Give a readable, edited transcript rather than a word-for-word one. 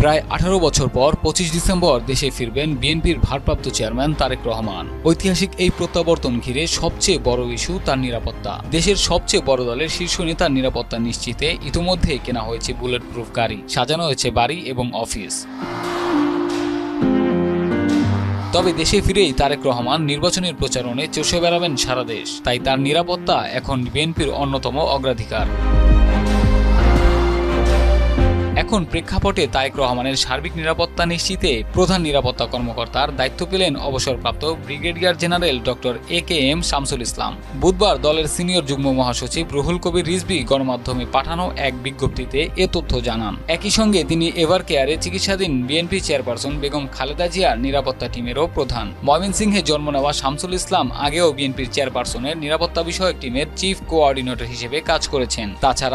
প্রায় 18 বছর পর 25 ডিসেম্বর দেশে ফিরবেন বিএনপির ভারপ্রাপ্ত চেয়ারম্যান তারেক রহমান। ঐতিহাসিক এই প্রত্যাবর্তন ঘিরে সবচেয়ে বড় ইস্যু তার নিরাপত্তা। দেশের সবচেয়ে বড় দলের শীর্ষ নেতার নিরাপত্তা নিশ্চিতে ইতিমধ্যে কেনা হয়েছে বুলেট প্রুফ গাড়ি, সাজানো হয়েছে বাড়ি এবং অফিস। তবে দেশে ফিরেই তারেক রহমান নির্বাচনের প্রচারণে চষে বেড়াবেন সারা দেশ, তাই তার নিরাপত্তা এখন বিএনপির অন্যতম অগ্রাধিকার। এখন প্রেক্ষাপটে তারেক রহমানের সার্বিক নিরাপত্তা নিশ্চিতে প্রধান নিরাপত্তা কর্মকর্তার দায়িত্ব পেলেন অবসরপ্রাপ্ত brigadier general doctor AKM Shamsul Islam. বুধবার দলের সিনিয়র যুগ্ম মহাসচিব রুহুল কবির রিজভী গণমাধ্যমে পাঠানো এক বিজ্ঞপ্তিতে এ তথ্য জানান। একই সঙ্গে তিনি এভার কেয়ারে চিকিৎসাধীন বিএনপি চেয়ারপারসন বেগম খালেদা জিয়ার নিরাপত্তা টিমেরও প্রধান। ময়মনসিংহে জন্ম নেওয়া শামসুল ইসলাম আগেও বিএনপির চেয়ারপারসনের নিরাপত্তা বিষয়ক টিমের চিফ কোঅর্ডিনেটর হিসেবে কাজ করেছেন। তাছাড়া